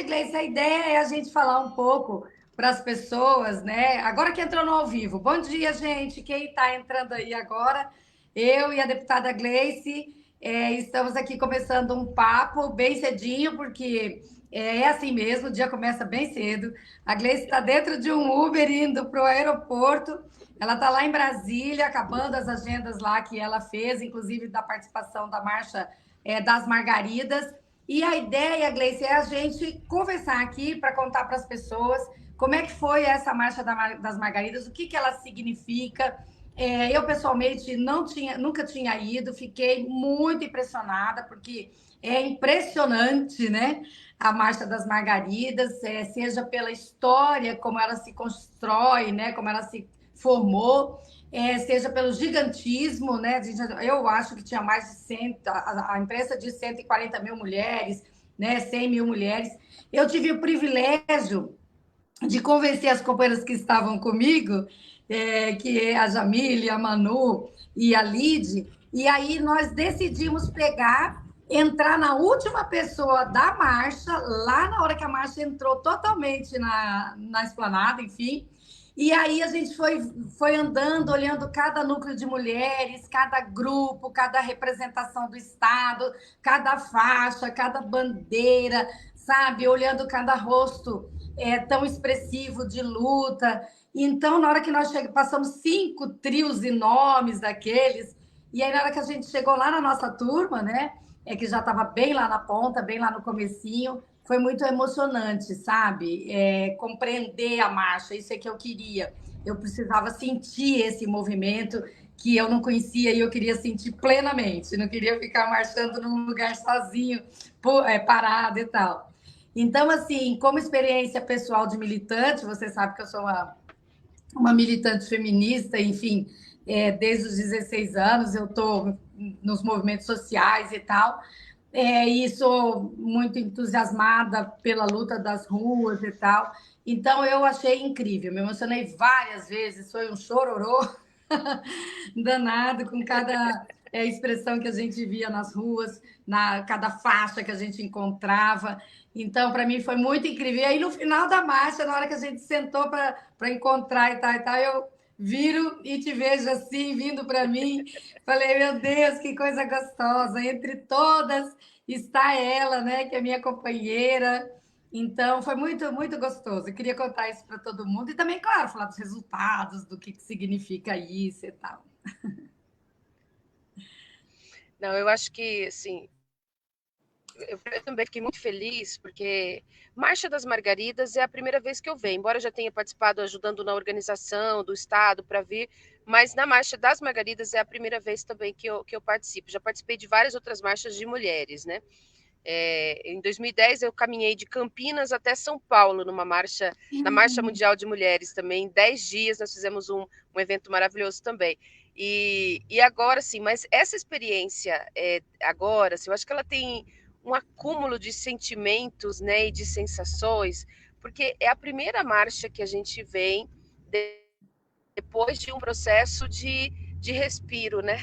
Gleice, a ideia é a gente falar um pouco para as pessoas, né? Agora que entrou no ao vivo. Bom dia, gente. Quem está entrando aí agora? Eu e a deputada Gleice estamos aqui começando um papo bem cedinho, porque é assim mesmo, o dia começa bem cedo. A Gleice está dentro de um Uber indo para o aeroporto. Ela está lá em Brasília, acabando as agendas lá que ela fez, inclusive da participação da Marcha das Margaridas. E a ideia, Gleice, é a gente conversar aqui para contar para as pessoas como é que foi essa Marcha das Margaridas, o que, que ela significa. Eu, pessoalmente, nunca tinha ido, fiquei muito impressionada, porque é impressionante, né? A Marcha das Margaridas, seja pela história, como ela se constrói, né? Como ela se formou, seja pelo gigantismo, né? Eu acho que tinha mais de 100, a imprensa diz 140 mil mulheres, né? 100 mil mulheres. Eu tive o privilégio de convencer as companheiras que estavam comigo, que é a Jamile, a Manu e a Lide, e aí nós decidimos entrar na última pessoa da marcha, lá na hora que a marcha entrou totalmente na esplanada, enfim. E aí a gente foi andando, olhando cada núcleo de mulheres, cada grupo, cada representação do Estado, cada faixa, cada bandeira, sabe? Olhando cada rosto tão expressivo de luta. Então, na hora que nós passamos 5 trios enormes daqueles, e aí na hora que a gente chegou lá na nossa turma, né? Que já estava bem lá na ponta, bem lá no comecinho, foi muito emocionante, sabe? Compreender a marcha, isso é que eu queria. Eu precisava sentir esse movimento que eu não conhecia e eu queria sentir plenamente. Não queria ficar marchando num lugar sozinho, parado e tal. Então, assim, como experiência pessoal de militante, você sabe que eu sou uma militante feminista, enfim, desde os 16 anos eu estou nos movimentos sociais e tal, e sou muito entusiasmada pela luta das ruas e tal. Então, eu achei incrível, me emocionei várias vezes, foi um chororô danado com cada expressão que a gente via nas ruas, cada faixa que a gente encontrava. Então, para mim, foi muito incrível. E aí, no final da marcha, na hora que a gente sentou para encontrar e tal, eu viro e te vejo assim, vindo para mim. Falei, meu Deus, que coisa gostosa. Entre todas está ela, né, que é minha companheira. Então, foi muito, muito gostoso. Eu queria contar isso para todo mundo e também, claro, falar dos resultados, do que significa isso e tal. Não, eu acho que, assim, eu também fiquei muito feliz, porque Marcha das Margaridas é a primeira vez que eu venho, embora eu já tenha participado ajudando na organização do Estado para vir, mas na Marcha das Margaridas é a primeira vez também que eu participo. Já participei de várias outras marchas de mulheres, né? Em 2010 eu caminhei de Campinas até São Paulo na Marcha Mundial de Mulheres também. Em 10 dias nós fizemos um evento maravilhoso também. E agora sim, mas essa experiência agora, assim, eu acho que ela tem um acúmulo de sentimentos, né, e de sensações, porque é a primeira marcha que a gente vem depois de um processo de respiro, né?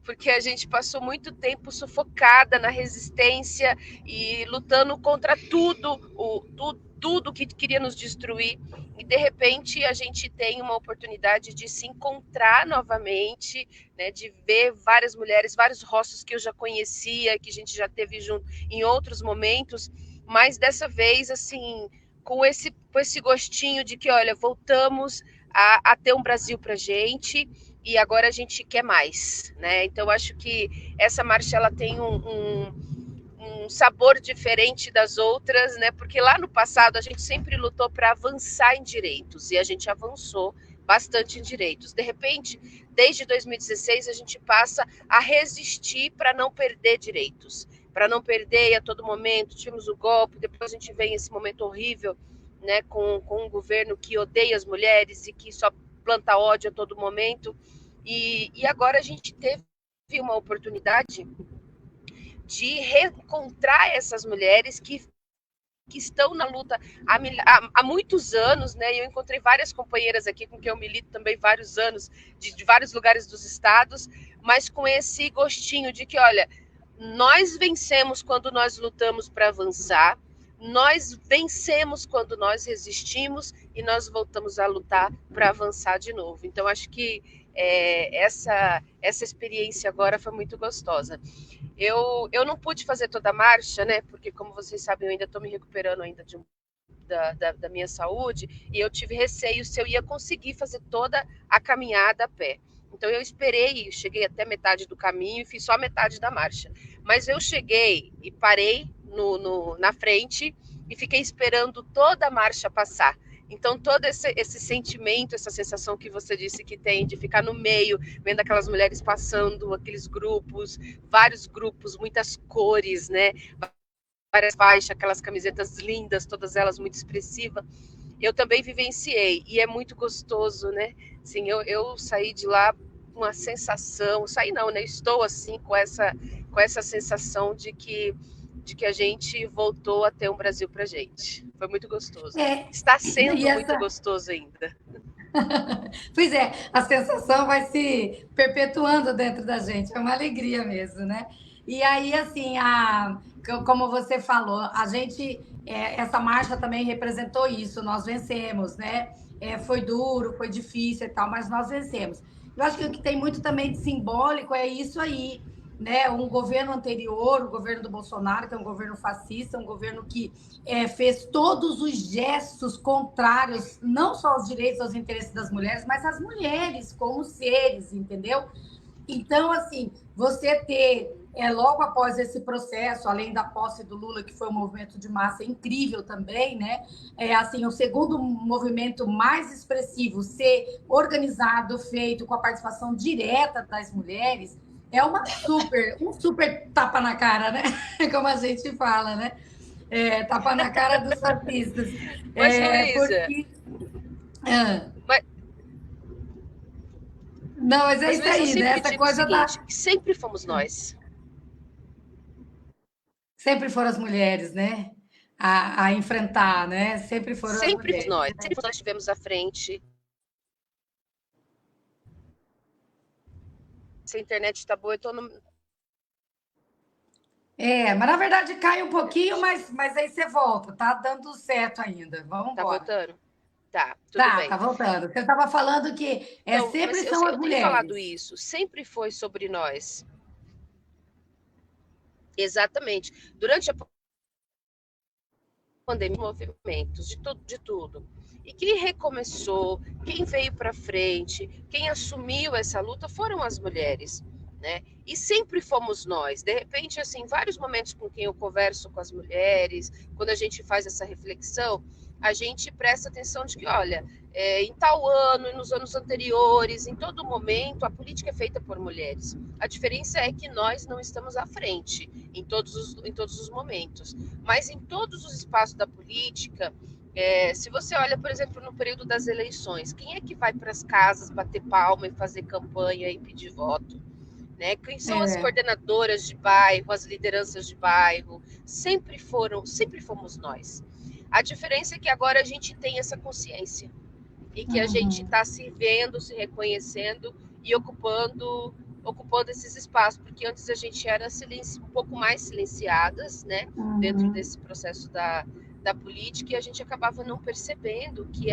Porque a gente passou muito tempo sufocada na resistência e lutando contra tudo que queria nos destruir. E de repente a gente tem uma oportunidade de se encontrar novamente, né, de ver várias mulheres, vários rostos que eu já conhecia, que a gente já teve junto em outros momentos, mas dessa vez assim com esse gostinho de que, olha, voltamos a ter um Brasil para gente e agora a gente quer mais, né? Então acho que essa marcha ela tem um sabor diferente das outras, né? Porque lá no passado a gente sempre lutou para avançar em direitos e a gente avançou bastante em direitos. De repente, desde 2016 a gente passa a resistir para não perder direitos, para não perder a todo momento. Tivemos o golpe, depois a gente vem esse momento horrível, né? Com um governo que odeia as mulheres e que só planta ódio a todo momento. E agora a gente teve uma oportunidade de reencontrar essas mulheres que estão na luta há muitos anos, né? Eu encontrei várias companheiras aqui com quem eu milito também vários anos, de vários lugares dos estados, mas com esse gostinho de que, olha, nós vencemos quando nós lutamos para avançar, nós vencemos quando nós resistimos e nós voltamos a lutar para avançar de novo. Então, acho que essa experiência agora foi muito gostosa. Eu não pude fazer toda a marcha, né? Porque, como vocês sabem, eu ainda estou me recuperando ainda da minha saúde, e eu tive receio se eu ia conseguir fazer toda a caminhada a pé. Então eu esperei, cheguei até metade do caminho e fiz só metade da marcha. Mas eu cheguei e parei na frente e fiquei esperando toda a marcha passar. Então, todo esse sentimento, essa sensação que você disse que tem de ficar no meio, vendo aquelas mulheres passando, aqueles grupos, vários grupos, muitas cores, né? Várias faixas, aquelas camisetas lindas, todas elas muito expressivas. Eu também vivenciei, e é muito gostoso, né? Assim, eu saí de lá com uma sensação, saí não, né? Estou assim com essa sensação de que a gente voltou a ter um Brasil pra gente. Foi muito gostoso. Está sendo muito gostoso ainda. Pois é, a sensação vai se perpetuando dentro da gente, é uma alegria mesmo, né? E aí, assim, como você falou, a gente, essa marcha também representou isso, nós vencemos, né? Foi duro, foi difícil e tal, mas nós vencemos. Eu acho que o que tem muito também de simbólico é isso aí, né? Um governo anterior, o governo do Bolsonaro, que é um governo fascista, um governo que fez todos os gestos contrários, não só aos direitos, aos interesses das mulheres, mas às mulheres como seres, entendeu? Então, assim, você ter, logo após esse processo, além da posse do Lula, que foi um movimento de massa incrível também, né? Assim, o segundo movimento mais expressivo ser organizado, feito com a participação direta das mulheres, é um super tapa na cara, né? Como a gente fala, né? Tapa na cara dos fascistas. Mas, Luísa... Porque... Não, mas é isso aí, né? Essa coisa seguinte, sempre fomos nós. Sempre foram as mulheres, né? A enfrentar, né? Sempre foram as mulheres. Sempre nós estivemos à frente. Se a internet está boa, eu tô no... Mas na verdade cai um pouquinho, mas aí você volta, tá dando certo ainda. Vamos embora. Tá voltando? Tá, tudo bem. Tá voltando. Você estava falando que então, sempre são as mulheres. Eu tenho falado isso, sempre foi sobre nós. Exatamente. Durante a pandemia, movimentos, de tudo. E quem recomeçou, quem veio para frente, quem assumiu essa luta foram as mulheres, né? E sempre fomos nós. De repente, assim, vários momentos com quem eu converso com as mulheres, quando a gente faz essa reflexão, a gente presta atenção de que, olha, em tal ano, nos anos anteriores, em todo momento, a política é feita por mulheres. A diferença é que nós não estamos à frente em todos os momentos. Mas em todos os espaços da política, se você olha, por exemplo, no período das eleições, quem é que vai para as casas bater palma e fazer campanha e pedir voto? Né? Quem são as coordenadoras de bairro, as lideranças de bairro? Sempre fomos nós. A diferença é que agora a gente tem essa consciência e que a gente está se vendo, se reconhecendo e ocupando esses espaços, porque antes a gente era um pouco mais silenciadas, né, dentro desse processo da política, e a gente acabava não percebendo que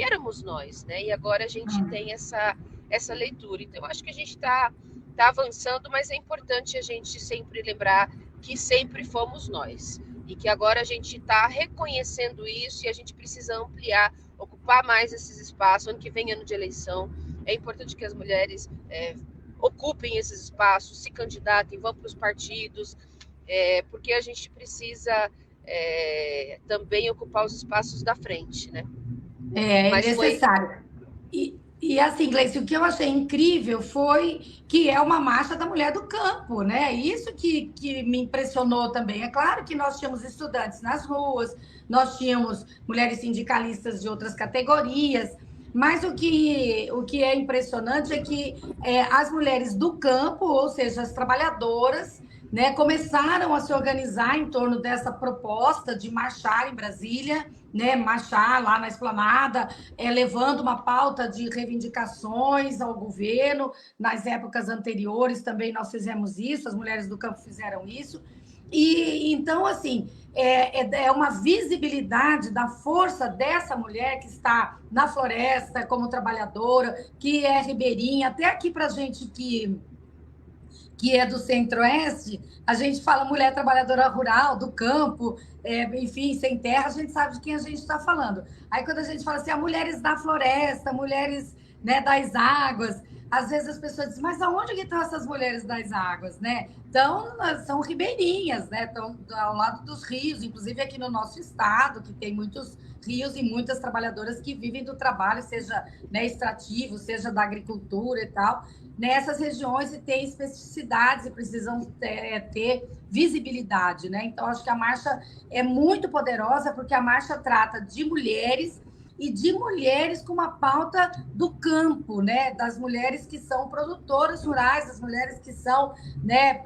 éramos nós, né, e agora a gente tem essa leitura. Então, eu acho que a gente está avançando, mas é importante a gente sempre lembrar que sempre fomos nós, e que agora a gente está reconhecendo isso e a gente precisa ampliar, ocupar mais esses espaços. Ano que vem, ano de eleição, é importante que as mulheres ocupem esses espaços, se candidatem, vão para os partidos, porque a gente precisa também ocupar os espaços da frente, né? É necessário. E assim, Gleice, o que eu achei incrível foi que é uma marcha da mulher do campo, né? Isso que me impressionou também. É claro que nós tínhamos estudantes nas ruas, nós tínhamos mulheres sindicalistas de outras categorias, mas o que é impressionante é que as mulheres do campo, ou seja, as trabalhadoras, né, começaram a se organizar em torno dessa proposta de marchar em Brasília, né, marchar lá na Esplanada, levando uma pauta de reivindicações ao governo. Nas épocas anteriores também nós fizemos isso, as mulheres do campo fizeram isso. E então, assim, é uma visibilidade da força dessa mulher que está na floresta como trabalhadora, que é ribeirinha, até aqui para a gente que é do Centro-Oeste, a gente fala mulher trabalhadora rural, do campo, enfim, sem terra, a gente sabe de quem a gente está falando. Aí quando a gente fala assim, mulheres da floresta, mulheres, né, das águas, às vezes as pessoas dizem, mas aonde que estão essas mulheres das águas, né? Então, são ribeirinhas, né? Estão ao lado dos rios, inclusive aqui no nosso estado, que tem muitos rios e muitas trabalhadoras que vivem do trabalho, seja, né, extrativo, seja da agricultura e tal, nessas regiões e tem especificidades e precisam ter visibilidade, né? Então, acho que a marcha é muito poderosa porque a marcha trata de mulheres e de mulheres com uma pauta do campo, né? Das mulheres que são produtoras rurais, das mulheres que são, né,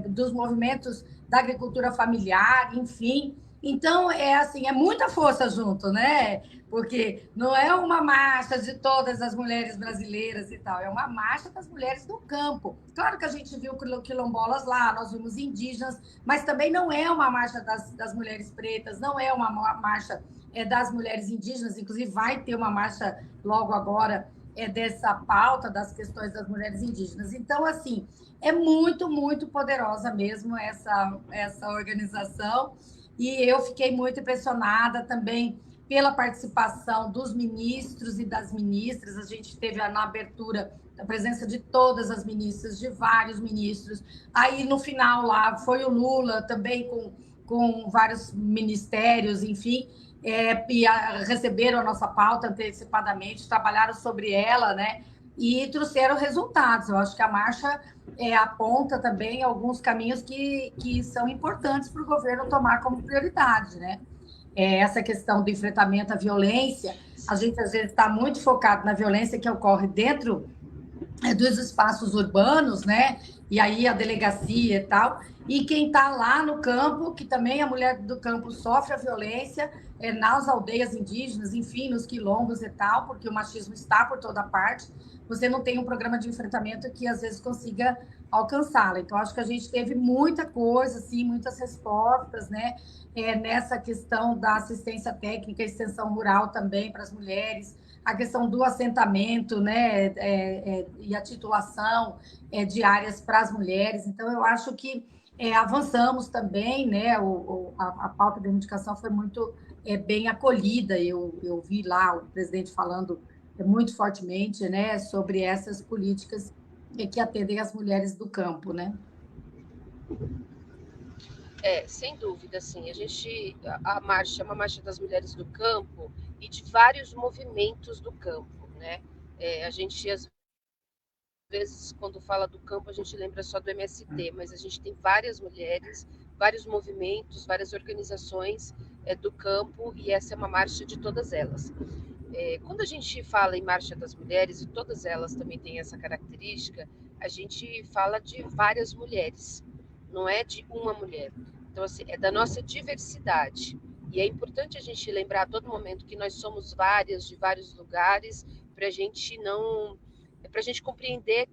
dos movimentos da agricultura familiar, enfim. Então, assim, é muita força junto, né? Porque não é uma marcha de todas as mulheres brasileiras e tal, é uma marcha das mulheres do campo. Claro que a gente viu quilombolas lá, nós vimos indígenas, mas também não é uma marcha das mulheres pretas, não é uma marcha das mulheres indígenas, inclusive vai ter uma marcha logo agora dessa pauta das questões das mulheres indígenas. Então, assim, é muito, muito poderosa mesmo essa organização. E eu fiquei muito impressionada também pela participação dos ministros e das ministras. A gente teve na abertura a presença de todas as ministras, de vários ministros. Aí, no final, lá foi o Lula também com vários ministérios, enfim, receberam a nossa pauta antecipadamente, trabalharam sobre ela, né? E trouxeram resultados. Eu acho que a marcha aponta também alguns caminhos que são importantes para o governo tomar como prioridade, né? Essa questão do enfrentamento à violência, a gente às vezes está muito focado na violência que ocorre dentro dos espaços urbanos, né? E aí a delegacia e tal. E quem está lá no campo, que também a mulher do campo sofre a violência, nas aldeias indígenas, enfim, nos quilombos e tal, porque o machismo está por toda parte, você não tem um programa de enfrentamento que às vezes consiga alcançá-la. Então, acho que a gente teve muita coisa, assim, muitas respostas, né? Nessa questão da assistência técnica e extensão rural também para as mulheres, a questão do assentamento, né, e a titulação de áreas para as mulheres. Então, eu acho que avançamos também, né, a pauta da indicação foi muito bem acolhida. Eu vi lá o presidente falando muito fortemente, né, sobre essas políticas que atendem as mulheres do campo, né? Sem dúvida, sim. A marcha é uma marcha das mulheres do campo e de vários movimentos do campo, né? A gente às vezes quando fala do campo a gente lembra só do MST, mas a gente tem várias mulheres, vários movimentos, várias organizações do campo e essa é uma marcha de todas elas. Quando a gente fala em Marcha das Mulheres, e todas elas também têm essa característica, a gente fala de várias mulheres, não é de uma mulher. Então, assim, é da nossa diversidade. E é importante a gente lembrar a todo momento que nós somos várias, de vários lugares, para a gente não. Para a gente compreender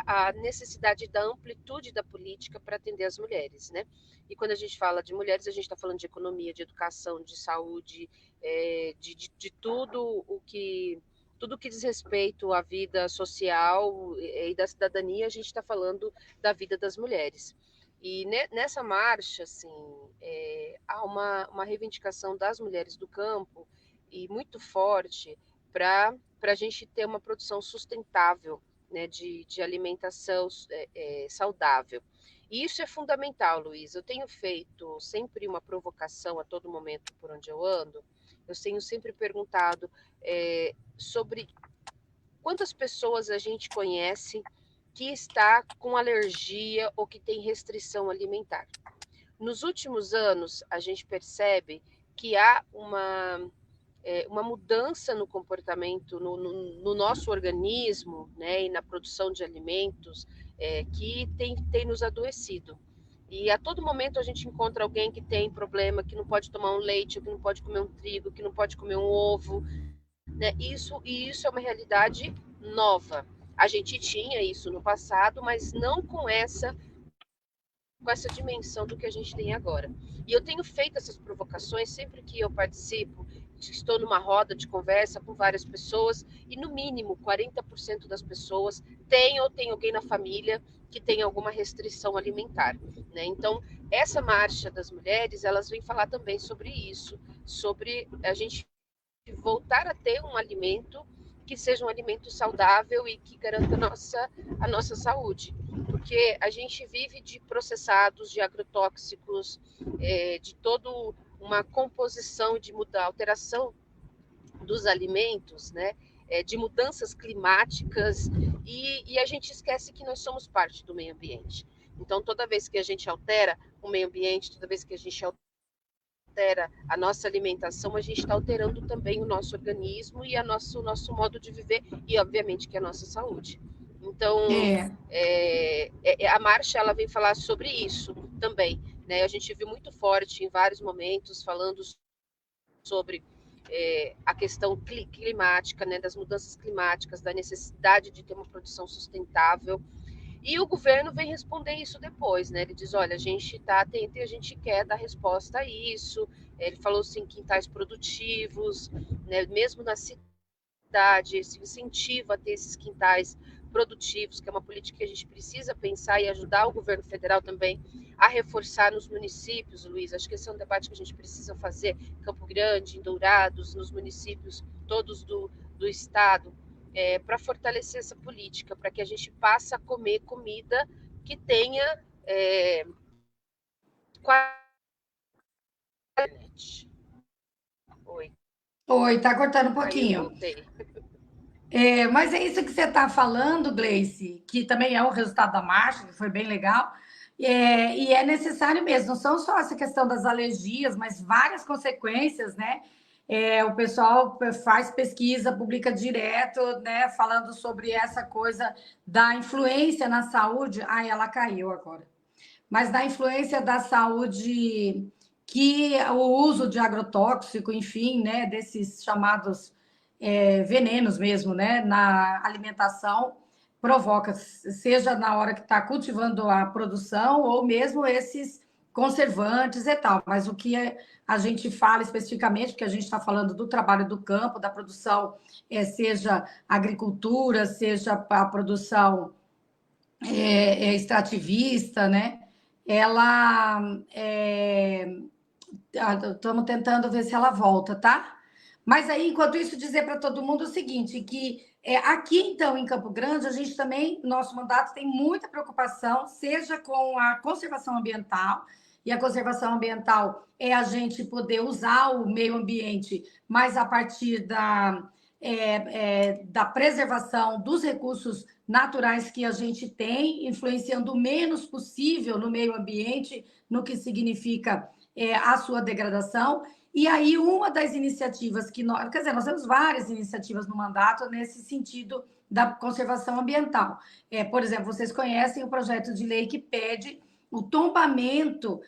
a necessidade da amplitude da política para atender as mulheres, né? E quando a gente fala de mulheres, a gente está falando de economia, de educação, de saúde, de tudo que diz respeito à vida social e da cidadania, a gente está falando da vida das mulheres. E nessa marcha, assim, há uma reivindicação das mulheres do campo e muito forte para a gente ter uma produção sustentável, né, de alimentação saudável. E isso é fundamental, Luiz. Eu tenho feito sempre uma provocação a todo momento por onde eu ando. Eu tenho sempre perguntado sobre quantas pessoas a gente conhece que está com alergia ou que tem restrição alimentar. Nos últimos anos, a gente percebe que há uma mudança no comportamento, no nosso organismo, né, e na produção de alimentos, que tem nos adoecido. E a todo momento a gente encontra alguém que tem problema, que não pode tomar um leite, que não pode comer um trigo, que não pode comer um ovo, né? Isso é uma realidade nova. A gente tinha isso no passado, mas não com essa com essa dimensão do que a gente tem agora. E eu tenho feito essas provocações sempre que eu participo, estou numa roda de conversa com várias pessoas, e no mínimo 40% das pessoas tem ou tem alguém na família que tem alguma restrição alimentar, né? Então, essa marcha das mulheres, elas vêm falar também sobre isso, sobre a gente voltar a ter um alimento que seja um alimento saudável e que garanta a nossa saúde. Porque a gente vive de processados, de agrotóxicos, de toda uma composição, de mudar, alteração dos alimentos, né? De mudanças climáticas, e a gente esquece que nós somos parte do meio ambiente. Então, toda vez que a gente altera o meio ambiente, toda vez que a gente altera a nossa alimentação, a gente está alterando também o nosso organismo e o nosso modo de viver e, obviamente, que a nossa saúde. Então, a marcha ela vem falar sobre isso também, né? A gente viu muito forte em vários momentos falando sobre a questão climática, né? Das mudanças climáticas, da necessidade de ter uma produção sustentável. E o governo vem responder isso depois, né? Ele diz, olha, a gente está atento e a gente quer dar resposta a isso. Ele falou, assim, quintais produtivos, né? Mesmo na cidade, se incentiva a ter esses quintais produtivos, que é uma política que a gente precisa pensar e ajudar o governo federal também a reforçar nos municípios, Luiz. Acho que esse é um debate que a gente precisa fazer, Campo Grande, em Dourados, nos municípios todos do estado, para fortalecer essa política, para que a gente passe a comer comida que tenha qualidade. Oi, tá cortando um Aí eu pouquinho. voltei. Mas é isso que você está falando, Gleice, que também é o resultado da marcha, que foi bem legal. E é necessário mesmo, não são só essa questão das alergias, mas várias consequências, né? O pessoal faz pesquisa, publica direto, né? Falando sobre essa coisa da influência na saúde. Ai, ela caiu agora. Mas da influência da saúde, que o uso de agrotóxico, enfim, né? Desses chamados venenos mesmo, né? Na alimentação, provoca, seja na hora que está cultivando a produção ou mesmo esses conservantes e tal. Mas o que a gente fala especificamente, porque a gente está falando do trabalho do campo, da produção, seja agricultura, seja a produção extrativista, né? Ela estamos tentando ver se ela volta, tá? Mas aí, enquanto isso, dizer para todo mundo o seguinte, que aqui, então, em Campo Grande, a gente também, nosso mandato tem muita preocupação, seja com a conservação ambiental, e a conservação ambiental é a gente poder usar o meio ambiente, mas a partir da preservação dos recursos naturais que a gente tem, influenciando o menos possível no meio ambiente, no que significa a sua degradação. E aí, uma das iniciativas que nós... Quer dizer, nós temos várias iniciativas no mandato nesse sentido da conservação ambiental. Por exemplo, vocês conhecem o projeto de lei que pede o tombamento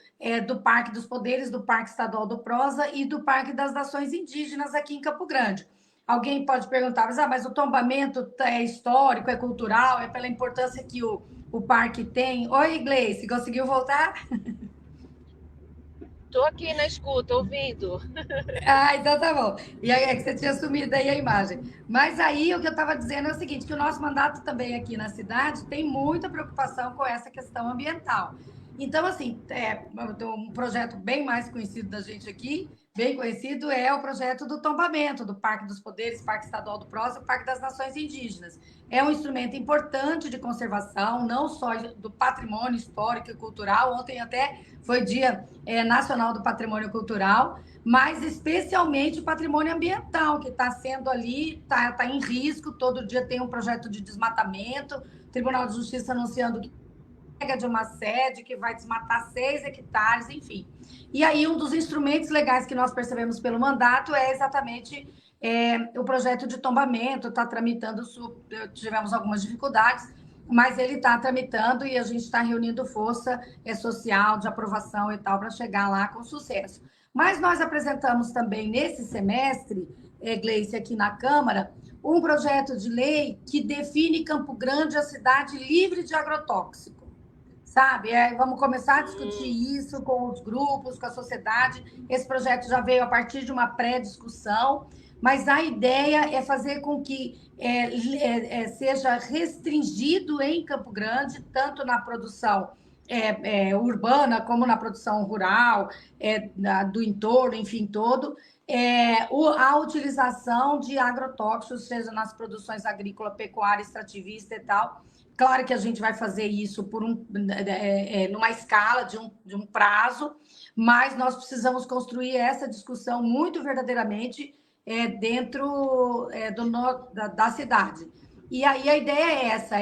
do Parque dos Poderes, do Parque Estadual do Prosa e do Parque das Nações Indígenas aqui em Campo Grande. Alguém pode perguntar, mas o tombamento é histórico, é cultural, é pela importância que o parque tem? Oi, Gleice, conseguiu voltar? Estou aqui na escuta, ouvindo. Então tá bom. E aí é que você tinha sumido aí a imagem. Mas aí o que eu estava dizendo é o seguinte, que o nosso mandato também aqui na cidade tem muita preocupação com essa questão ambiental. Então, assim, um projeto bem mais conhecido da gente aqui, bem conhecido, é o projeto do tombamento, do Parque dos Poderes, Parque Estadual do Prosa e Parque das Nações Indígenas. É um instrumento importante de conservação, não só do patrimônio histórico e cultural, ontem até foi Dia Nacional do Patrimônio Cultural, mas especialmente o patrimônio ambiental, que está sendo ali, está em risco, todo dia tem um projeto de desmatamento, o Tribunal de Justiça anunciando que de uma sede que vai desmatar 6 hectares, enfim. E aí, um dos instrumentos legais que nós percebemos pelo mandato é exatamente o projeto de tombamento, está tramitando, tivemos algumas dificuldades, mas ele está tramitando e a gente está reunindo força social de aprovação e tal para chegar lá com sucesso. Mas nós apresentamos também nesse semestre, Gleice, aqui na Câmara, um projeto de lei que define Campo Grande a cidade livre de agrotóxico. sabe? Vamos começar a discutir isso com os grupos, com a sociedade. Esse projeto já veio a partir de uma pré-discussão, mas a ideia é fazer com que seja restringido em Campo Grande, tanto na produção urbana como na produção rural, do entorno, enfim, todo, a utilização de agrotóxicos, seja nas produções agrícola, pecuária, extrativista e tal. Claro que a gente vai fazer isso por numa escala de um prazo, mas nós precisamos construir essa discussão muito verdadeiramente dentro da cidade. E aí a ideia é essa,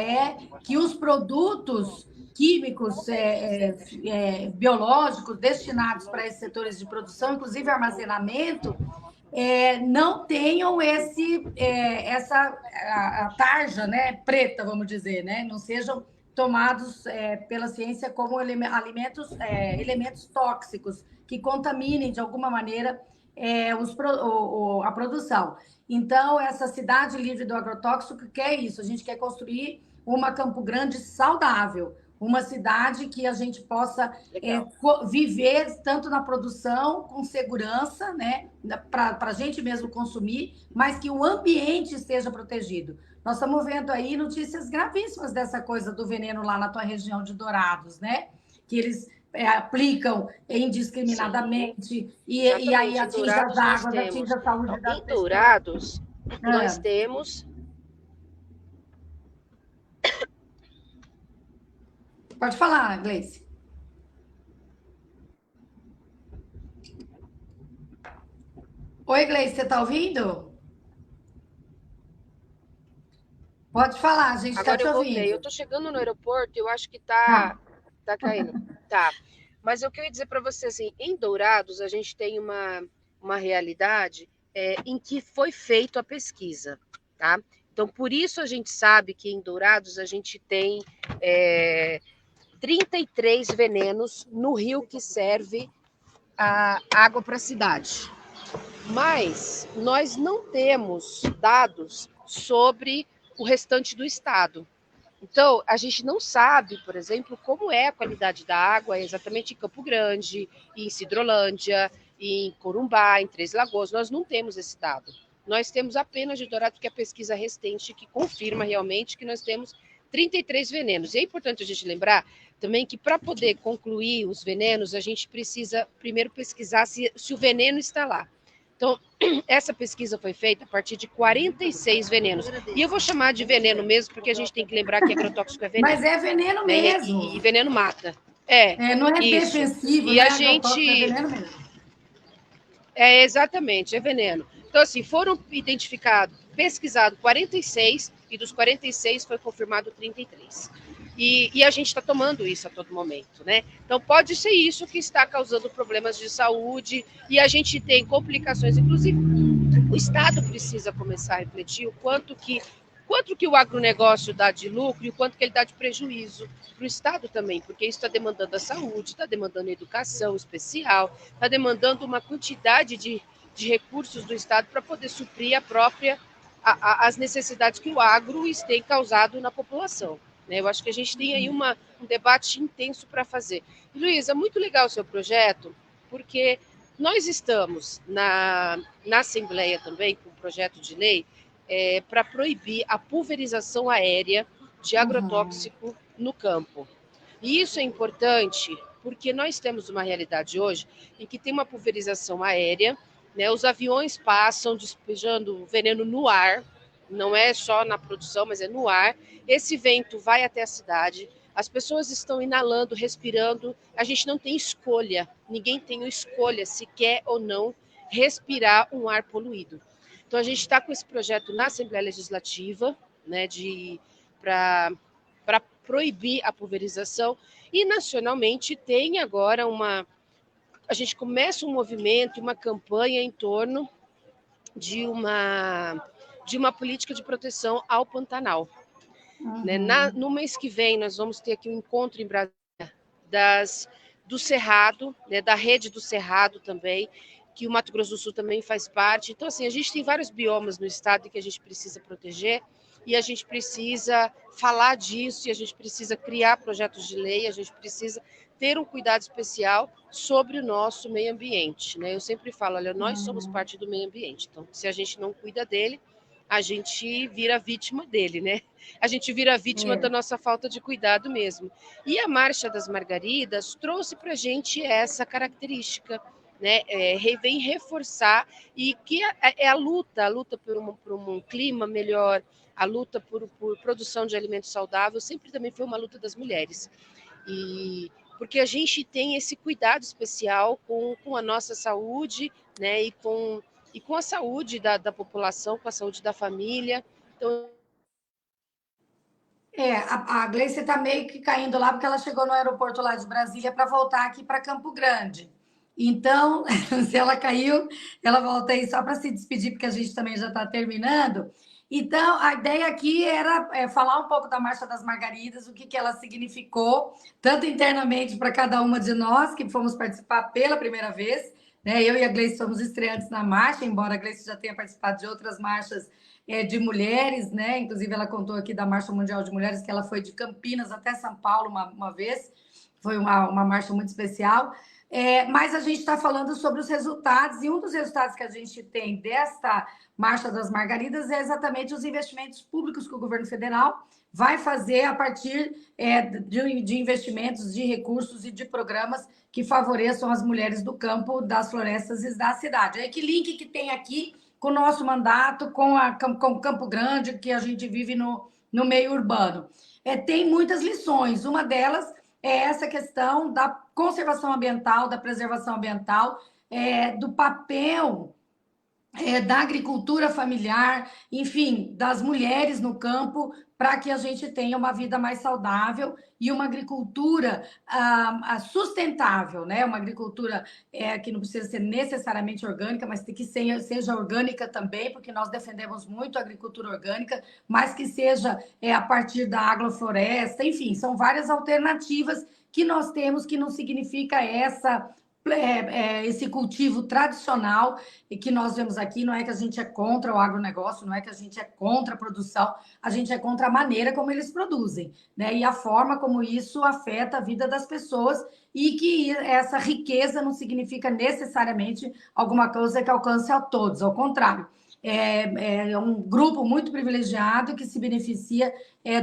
que os produtos químicos, biológicos destinados para esses setores de produção, inclusive armazenamento, não tenham essa a tarja, né, preta, vamos dizer, né, não sejam tomados pela ciência como elementos tóxicos que contaminem de alguma maneira a produção. Então, essa cidade livre do agrotóxico quer isso, a gente quer construir uma Campo Grande saudável, uma cidade que a gente possa viver tanto na produção, com segurança, né, para a gente mesmo consumir, mas que o ambiente esteja protegido. Nós estamos vendo aí notícias gravíssimas dessa coisa do veneno lá na tua região de Dourados, né? Que eles aplicam indiscriminadamente e aí atinge as águas, atinge a saúde das pessoas. Em Dourados, nós temos... Pode falar, Gleice. Oi, Gleice, você está ouvindo? Pode falar, a gente está te ouvindo. Agora eu voltei. Eu estou chegando no aeroporto, eu acho que tá caindo. Tá. Mas eu queria dizer para você, assim, em Dourados, a gente tem uma realidade em que foi feita a pesquisa, tá? Então, por isso a gente sabe que em Dourados a gente tem 33 venenos no rio que serve a água para a cidade. Mas nós não temos dados sobre o restante do estado. Então, a gente não sabe, por exemplo, como é a qualidade da água exatamente em Campo Grande, em Sidrolândia, em Corumbá, em Três Lagoas. Nós não temos esse dado. Nós temos apenas de Dourados, que é a pesquisa recente, que confirma realmente que nós temos 33 venenos. E é importante a gente lembrar também que para poder concluir os venenos, a gente precisa primeiro pesquisar se o veneno está lá. Então, essa pesquisa foi feita a partir de 46 venenos. E eu vou chamar de veneno mesmo, porque a gente tem que lembrar que agrotóxico é veneno. Mas é veneno mesmo. E veneno mata. Não é defensivo, e a gente... é veneno mesmo. Exatamente, é veneno. Então, assim, foram identificados, pesquisados 46, e dos 46 foi confirmado 33. E a gente está tomando isso a todo momento, né? Então, pode ser isso que está causando problemas de saúde, e a gente tem complicações, inclusive, o Estado precisa começar a refletir o quanto que o agronegócio dá de lucro e o quanto que ele dá de prejuízo para o Estado também, porque isso está demandando a saúde, está demandando a educação especial, está demandando uma quantidade de recursos do Estado para poder suprir as necessidades que o agro tem causado na população. Eu acho que a gente tem aí um debate intenso para fazer. E, Luísa, muito legal o seu projeto, porque nós estamos na Assembleia também com um projeto de lei para proibir a pulverização aérea de agrotóxico no campo. E isso é importante porque nós temos uma realidade hoje em que tem uma pulverização aérea, né? Os aviões passam despejando veneno no ar, não é só na produção, mas é no ar. Esse vento vai até a cidade, as pessoas estão inalando, respirando, a gente não tem escolha, ninguém tem escolha se quer ou não respirar um ar poluído. Então, a gente está com esse projeto na Assembleia Legislativa, né, para proibir a pulverização, e nacionalmente tem agora a gente começa um movimento, uma campanha em torno de uma política de proteção ao Pantanal. Né? No mês que vem, nós vamos ter aqui um encontro em Brasília do Cerrado, né, da rede do Cerrado também, que o Mato Grosso do Sul também faz parte. Então, assim, a gente tem vários biomas no estado que a gente precisa proteger, e a gente precisa falar disso, e a gente precisa criar projetos de lei, a gente precisa ter um cuidado especial sobre o nosso meio ambiente, né? Eu sempre falo, olha, nós somos parte do meio ambiente, então se a gente não cuida dele, a gente vira vítima dele, né? A gente vira vítima da nossa falta de cuidado mesmo. E a Marcha das Margaridas trouxe para a gente essa característica, né? Vem reforçar e que é a luta por um clima melhor, a luta por produção de alimentos saudáveis, sempre também foi uma luta das mulheres. E porque a gente tem esse cuidado especial com a nossa saúde, né? E com a saúde da população, com a saúde da família. Então, A Gleice está meio que caindo lá, porque ela chegou no aeroporto lá de Brasília para voltar aqui para Campo Grande. Então, se ela caiu, ela volta aí só para se despedir, porque a gente também já está terminando. Então, a ideia aqui era falar um pouco da Marcha das Margaridas, o que, que ela significou, tanto internamente para cada uma de nós, que fomos participar pela primeira vez, né? Eu e a Gleice somos estreantes na marcha, embora a Gleice já tenha participado de outras marchas de mulheres, né? Inclusive, ela contou aqui da Marcha Mundial de Mulheres, que ela foi de Campinas até São Paulo uma vez. Foi uma marcha muito especial. Mas a gente está falando sobre os resultados, e um dos resultados que a gente tem desta Marcha das Margaridas é exatamente os investimentos públicos que o governo federal vai fazer a partir de investimentos, de recursos e de programas que favoreçam as mulheres do campo, das florestas e da cidade. Aí, que link que tem aqui com o nosso mandato, com Campo Grande, que a gente vive no meio urbano? Tem muitas lições. Uma delas é essa questão da conservação ambiental, da preservação ambiental, do papel da agricultura familiar, enfim, das mulheres no campo, para que a gente tenha uma vida mais saudável e uma agricultura sustentável, né? Uma agricultura que não precisa ser necessariamente orgânica, mas que seja orgânica também, porque nós defendemos muito a agricultura orgânica, mas que seja a partir da agrofloresta, enfim, são várias alternativas que nós temos, que não significa esse cultivo tradicional e que nós vemos aqui. Não é que a gente é contra o agronegócio, não é que a gente é contra a produção, a gente é contra a maneira como eles produzem, né? E a forma como isso afeta a vida das pessoas, e que essa riqueza não significa necessariamente alguma coisa que alcance a todos, ao contrário. É um grupo muito privilegiado que se beneficia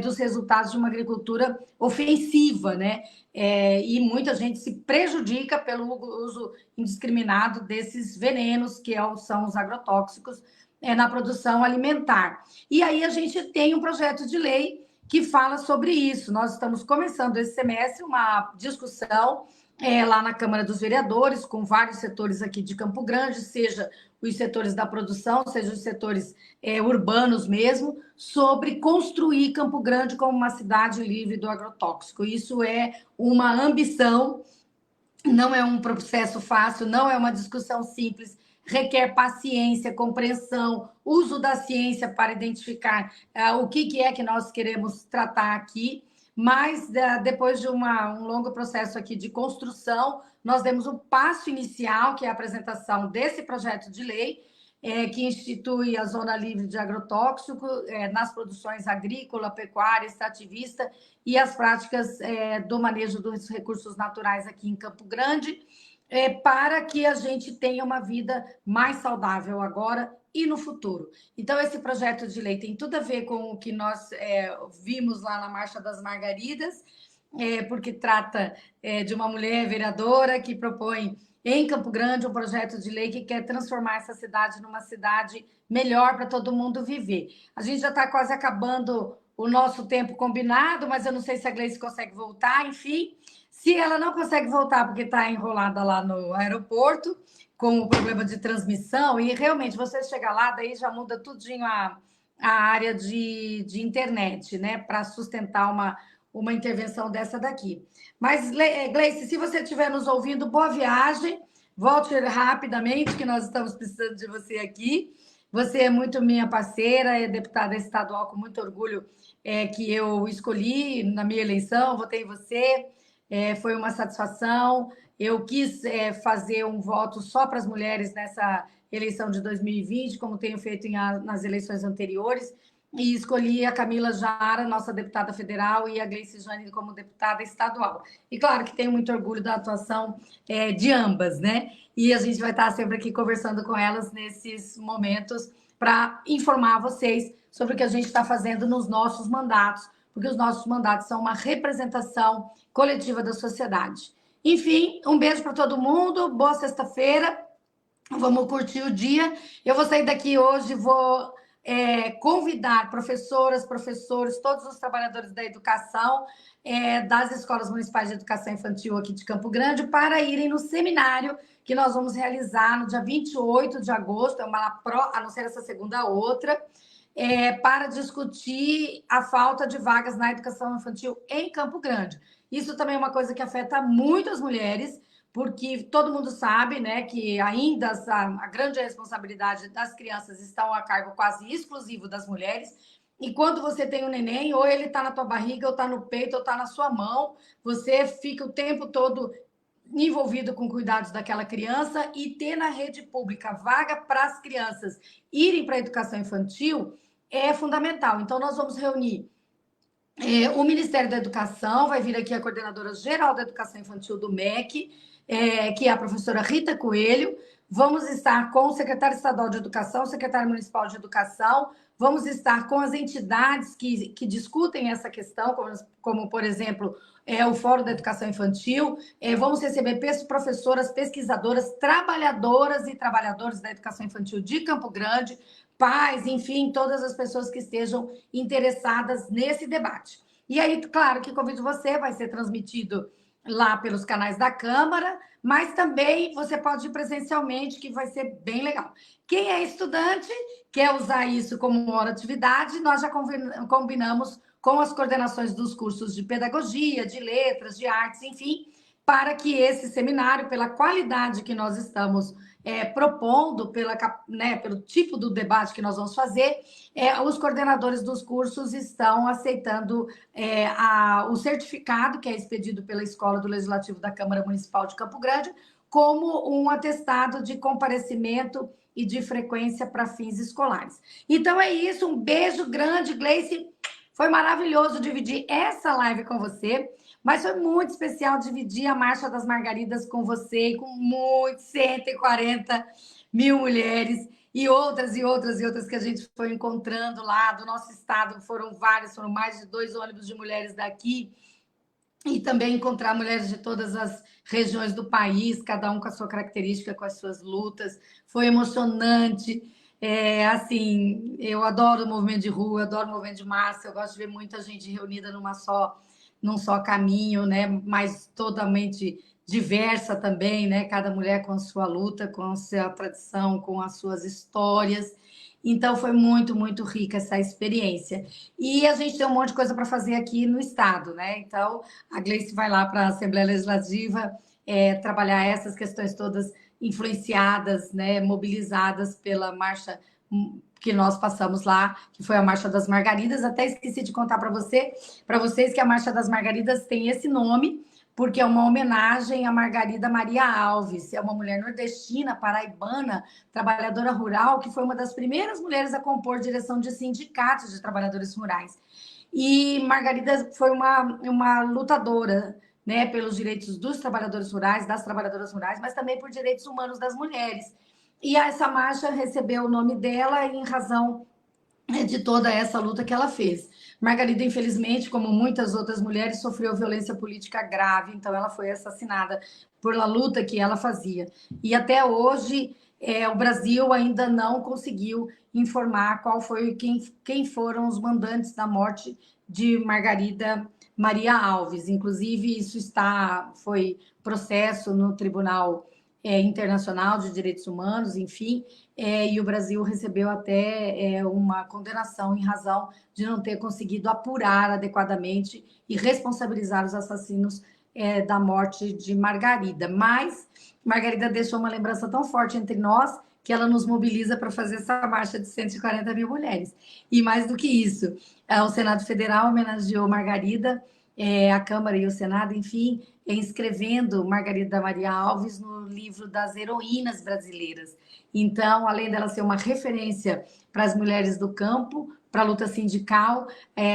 dos resultados de uma agricultura ofensiva, né? E muita gente se prejudica pelo uso indiscriminado desses venenos, que são os agrotóxicos, na produção alimentar. E aí a gente tem um projeto de lei que fala sobre isso. Nós estamos começando esse semestre uma discussão lá na Câmara dos Vereadores, com vários setores aqui de Campo Grande, seja os setores da produção, seja os setores urbanos mesmo, sobre construir Campo Grande como uma cidade livre do agrotóxico. Isso é uma ambição, não é um processo fácil, não é uma discussão simples, requer paciência, compreensão, uso da ciência para identificar o que é que nós queremos tratar aqui. Mas, depois de um longo processo aqui de construção, nós demos um passo inicial, que é a apresentação desse projeto de lei, que institui a Zona Livre de Agrotóxico nas produções agrícola, pecuária, extrativista e as práticas do manejo dos recursos naturais aqui em Campo Grande, para que a gente tenha uma vida mais saudável agora e no futuro. Então, esse projeto de lei tem tudo a ver com o que nós vimos lá na Marcha das Margaridas, porque trata de uma mulher vereadora que propõe em Campo Grande um projeto de lei que quer transformar essa cidade numa cidade melhor para todo mundo viver. A gente já está quase acabando o nosso tempo combinado, mas eu não sei se a Gleice consegue voltar, enfim. Se ela não consegue voltar porque está enrolada lá no aeroporto, com o problema de transmissão, e realmente você chegar lá, daí já muda tudinho a área de internet, né, para sustentar uma intervenção dessa daqui. Mas, Gleice, se você estiver nos ouvindo, boa viagem, volte rapidamente, que nós estamos precisando de você aqui. Você é muito minha parceira, é deputada estadual com muito orgulho que eu escolhi na minha eleição, votei em você, foi uma satisfação. Eu quis fazer um voto só para as mulheres nessa eleição de 2020, como tenho feito nas eleições anteriores, e escolhi a Camila Jara, nossa deputada federal, e a Gleice Jane como deputada estadual. E claro que tenho muito orgulho da atuação de ambas, né? E a gente vai estar sempre aqui conversando com elas nesses momentos para informar vocês sobre o que a gente está fazendo nos nossos mandatos, porque os nossos mandatos são uma representação coletiva da sociedade. Enfim, um beijo para todo mundo, boa sexta-feira, vamos curtir o dia. Eu vou sair daqui hoje, vou convidar professoras, professores, todos os trabalhadores da educação, das escolas municipais de educação infantil aqui de Campo Grande, para irem no seminário que nós vamos realizar no dia 28 de agosto, a não ser essa segunda, outra, para discutir a falta de vagas na educação infantil em Campo Grande. Isso também é uma coisa que afeta muito as mulheres, porque todo mundo sabe, né, que ainda a grande responsabilidade das crianças estão a cargo quase exclusivo das mulheres. E quando você tem um neném, ou ele está na tua barriga, ou está no peito, ou está na sua mão, você fica o tempo todo envolvido com cuidados daquela criança, e ter na rede pública vaga para as crianças irem para a educação infantil é fundamental. Então, nós vamos reunir o Ministério da Educação, vai vir aqui a coordenadora geral da Educação Infantil do MEC, que é a professora Rita Coelho. Vamos estar com o secretário estadual de Educação, o secretário municipal de Educação, vamos estar com as entidades que discutem essa questão, como por exemplo, o Fórum da Educação Infantil. Vamos receber professoras, pesquisadoras, trabalhadoras e trabalhadores da educação infantil de Campo Grande, pais, enfim, todas as pessoas que estejam interessadas nesse debate. E aí, claro que convido você, vai ser transmitido lá pelos canais da Câmara, mas também você pode ir presencialmente, que vai ser bem legal. Quem é estudante, quer usar isso como uma atividade, nós já combinamos com as coordenações dos cursos de pedagogia, de letras, de artes, enfim, para que esse seminário, pela qualidade que nós estamos propondo, pelo tipo do debate que nós vamos fazer, os coordenadores dos cursos estão aceitando o certificado que é expedido pela Escola do Legislativo da Câmara Municipal de Campo Grande, como um atestado de comparecimento e de frequência para fins escolares. Então é isso, um beijo grande, Gleice. Foi maravilhoso dividir essa live com você, mas foi muito especial dividir a Marcha das Margaridas com você e com 140 mil mulheres e outras e outras e outras que a gente foi encontrando lá do nosso estado. Foram vários, foram mais de 2 ônibus de mulheres daqui, e também encontrar mulheres de todas as regiões do país, cada um com a sua característica, com as suas lutas. Foi emocionante. Assim, eu adoro o movimento de rua, eu adoro o movimento de massa, eu gosto de ver muita gente reunida num só caminho, né? Mas totalmente diversa também, né? Cada mulher com a sua luta, com a sua tradição, com as suas histórias. Então, foi muito, muito rica essa experiência. E a gente tem um monte de coisa para fazer aqui no Estado, né? Então, a Gleice vai lá para a Assembleia Legislativa trabalhar essas questões todas influenciadas, né, mobilizadas pela marcha que nós passamos lá, que foi a Marcha das Margaridas. Até esqueci de contar para vocês que a Marcha das Margaridas tem esse nome, porque é uma homenagem à Margarida Maria Alves, é uma mulher nordestina, paraibana, trabalhadora rural, que foi uma das primeiras mulheres a compor direção de sindicatos de trabalhadores rurais. E Margarida foi uma lutadora, né, pelos direitos dos trabalhadores rurais, das trabalhadoras rurais, mas também por direitos humanos das mulheres. E essa marcha recebeu o nome dela em razão de toda essa luta que ela fez. Margarida, infelizmente, como muitas outras mulheres, sofreu violência política grave, então ela foi assassinada pela luta que ela fazia. E até hoje, o Brasil ainda não conseguiu informar quem foram os mandantes da morte de Margarida Maria Alves. Inclusive, isso foi processo no Tribunal Internacional de Direitos Humanos, enfim, e o Brasil recebeu até uma condenação em razão de não ter conseguido apurar adequadamente e responsabilizar os assassinos da morte de Margarida. Mas Margarida deixou uma lembrança tão forte entre nós que ela nos mobiliza para fazer essa marcha de 140 mil mulheres. E mais do que isso, o Senado Federal homenageou Margarida a Câmara e o Senado, enfim, inscrevendo Margarida Maria Alves no livro das heroínas brasileiras. Então, além dela ser uma referência para as mulheres do campo, para a luta sindical,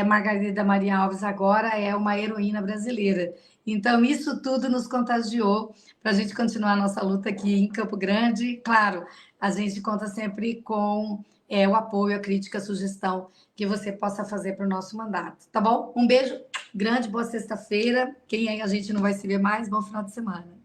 Margarida Maria Alves agora é uma heroína brasileira. Então, isso tudo nos contagiou para a gente continuar a nossa luta aqui em Campo Grande. Claro, a gente conta sempre com o apoio, a crítica, a sugestão que você possa fazer para o nosso mandato. Tá bom? Um beijo grande, boa sexta-feira. Quem aí a gente não vai se ver mais, bom final de semana.